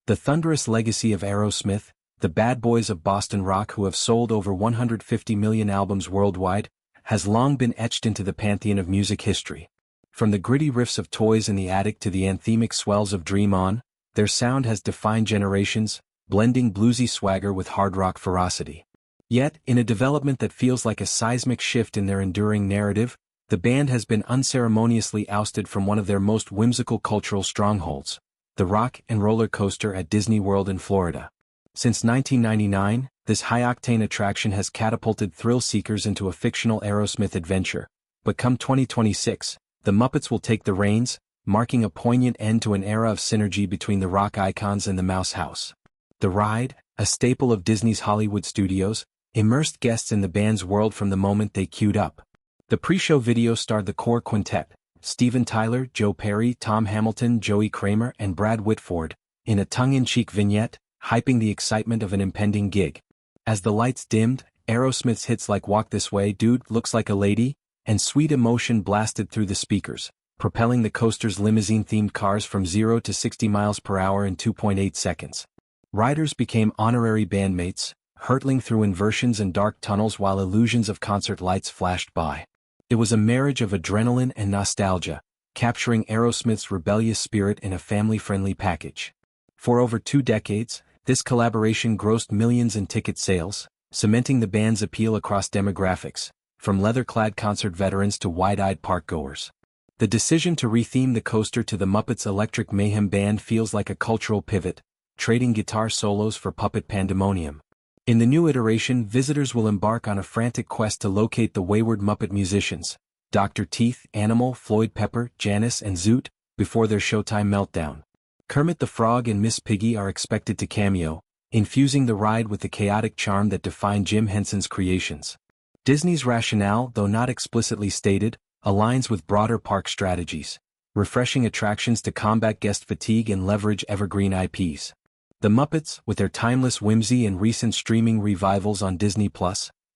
The thunderous legacy of Aerosmith, the bad boys of Boston rock who have sold over 150 million albums worldwide, has long been etched into the pantheon of music history. From the gritty riffs of Toys in the Attic to the anthemic swells of Dream On, their sound has defined generations, blending bluesy swagger with hard rock ferocity. Yet, in a development that feels like a seismic shift in their enduring narrative, the band has been unceremoniously ousted from one of their most whimsical cultural strongholds, the Rock and Roller Coaster at Disney World in Florida. Since 1999, this high-octane attraction has catapulted thrill-seekers into a fictional Aerosmith adventure, but come 2026, the Muppets will take the reins, marking a poignant end to an era of synergy between the rock icons and the Mouse House. The ride, a staple of Disney's Hollywood studios, immersed guests in the band's world from the moment they queued up. The pre-show video starred the core quintet, Steven Tyler, Joe Perry, Tom Hamilton, Joey Kramer, and Brad Whitford, in a tongue-in-cheek vignette, hyping the excitement of an impending gig. As the lights dimmed, Aerosmith's hits like Walk This Way, Dude, Looks Like a Lady, and Sweet Emotion blasted through the speakers, propelling the coaster's limousine-themed cars from 0 to 60 miles per hour in 2.8 seconds. Riders became honorary bandmates, hurtling through inversions and dark tunnels while illusions of concert lights flashed by. It was a marriage of adrenaline and nostalgia, capturing Aerosmith's rebellious spirit in a family-friendly package. For over 2 decades, this collaboration grossed millions in ticket sales, cementing the band's appeal across demographics, from leather-clad concert veterans to wide-eyed park-goers. The decision to retheme the coaster to the Muppets' Electric Mayhem band feels like a cultural pivot, trading guitar solos for puppet pandemonium. In the new iteration, visitors will embark on a frantic quest to locate the wayward Muppet musicians, Dr. Teeth, Animal, Floyd Pepper, Janice, and Zoot, before their showtime meltdown. Kermit the Frog and Miss Piggy are expected to cameo, infusing the ride with the chaotic charm that defined Jim Henson's creations. Disney's rationale, though not explicitly stated, aligns with broader park strategies, refreshing attractions to combat guest fatigue and leverage evergreen IPs. The Muppets, with their timeless whimsy and recent streaming revivals on Disney+,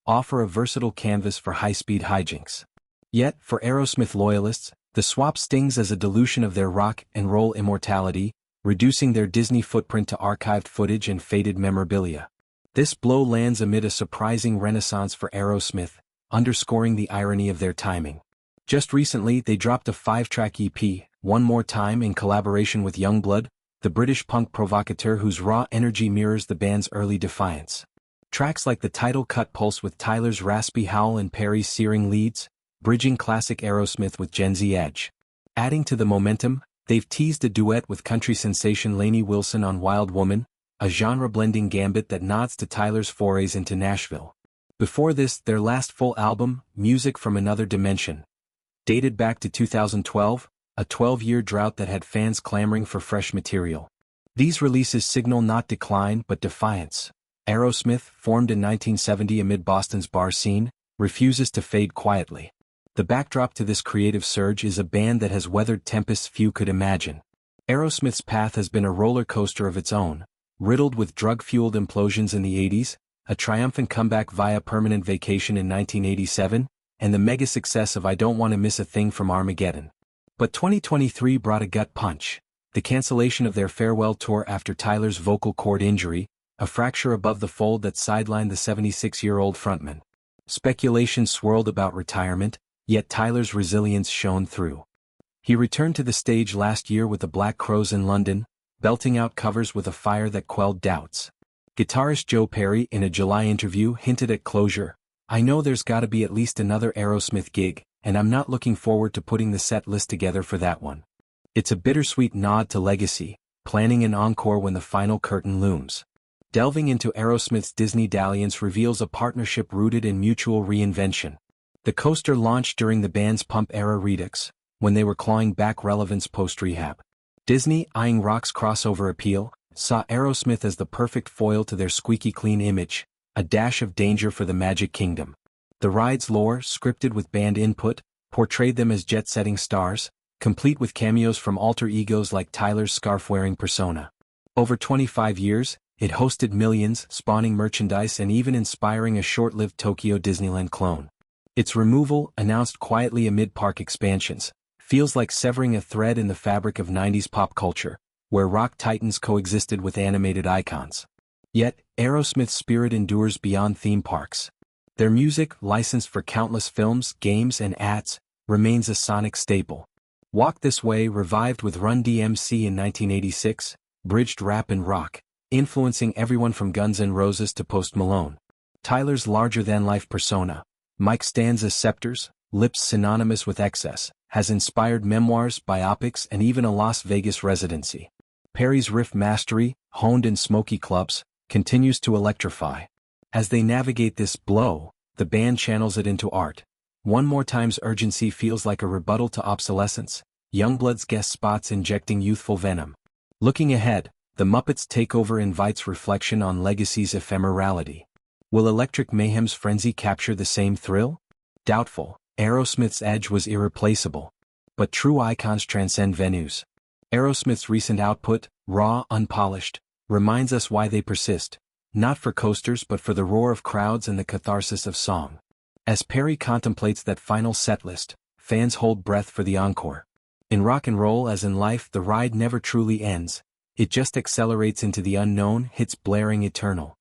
offer a versatile canvas for high-speed hijinks. Yet, for Aerosmith loyalists, the swap stings as a dilution of their rock and roll immortality, reducing their Disney footprint to archived footage and faded memorabilia. This blow lands amid a surprising renaissance for Aerosmith, underscoring the irony of their timing. Just recently, they dropped a 5-track EP, One More Time, in collaboration with Youngblood, the British punk provocateur whose raw energy mirrors the band's early defiance. Tracks like the title cut pulse with Tyler's raspy howl and Perry's searing leads, bridging classic Aerosmith with Gen Z edge. Adding to the momentum, they've teased a duet with country sensation Lainey Wilson on Wild Woman, a genre-blending gambit that nods to Tyler's forays into Nashville. Before this, their last full album, Music from Another Dimension, dated back to 2012, a 12-year drought that had fans clamoring for fresh material. These releases signal not decline but defiance. Aerosmith, formed in 1970 amid Boston's bar scene, refuses to fade quietly. The backdrop to this creative surge is a band that has weathered tempests few could imagine. Aerosmith's path has been a roller coaster of its own, riddled with drug-fueled implosions in the 80s, a triumphant comeback via Permanent Vacation in 1987, and the mega success of I Don't Want to Miss a Thing from Armageddon. But 2023 brought a gut punch, the cancellation of their farewell tour after Tyler's vocal cord injury, a fracture above the fold that sidelined the 76-year-old frontman. Speculation swirled about retirement, yet Tyler's resilience shone through. He returned to the stage last year with the Black Crowes in London, belting out covers with a fire that quelled doubts. Guitarist Joe Perry, in a July interview, hinted at closure. "I know there's gotta be at least another Aerosmith gig, and I'm not looking forward to putting the set list together for that one." It's a bittersweet nod to legacy, planning an encore when the final curtain looms. Delving into Aerosmith's Disney dalliance reveals a partnership rooted in mutual reinvention. The coaster launched during the band's pump-era redux, when they were clawing back relevance post-rehab. Disney, eyeing rock's crossover appeal, saw Aerosmith as the perfect foil to their squeaky clean image, a dash of danger for the Magic Kingdom. The ride's lore, scripted with band input, portrayed them as jet-setting stars, complete with cameos from alter egos like Tyler's scarf-wearing persona. Over 25 years, it hosted millions, spawning merchandise and even inspiring a short-lived Tokyo Disneyland clone. Its removal, announced quietly amid park expansions, feels like severing a thread in the fabric of 90s pop culture, where rock titans coexisted with animated icons. Yet, Aerosmith's spirit endures beyond theme parks. Their music, licensed for countless films, games and ads, remains a sonic staple. Walk This Way revived with Run DMC in 1986, bridged rap and rock, influencing everyone from Guns N' Roses to Post Malone. Tyler's larger-than-life persona, Mike Stanza's scepters, lips synonymous with excess, has inspired memoirs, biopics and even a Las Vegas residency. Perry's riff mastery, honed in smoky clubs, continues to electrify. As they navigate this blow, the band channels it into art. One More Time's urgency feels like a rebuttal to obsolescence, Youngblood's guest spots injecting youthful venom. Looking ahead, the Muppets' takeover invites reflection on legacy's ephemerality. Will Electric Mayhem's frenzy capture the same thrill? Doubtful. Aerosmith's edge was irreplaceable. But true icons transcend venues. Aerosmith's recent output, raw, unpolished, reminds us why they persist, not for coasters but for the roar of crowds and the catharsis of song. As Perry contemplates that final setlist, fans hold breath for the encore. In rock and roll as in life, the ride never truly ends, it just accelerates into the unknown, hits blaring eternal.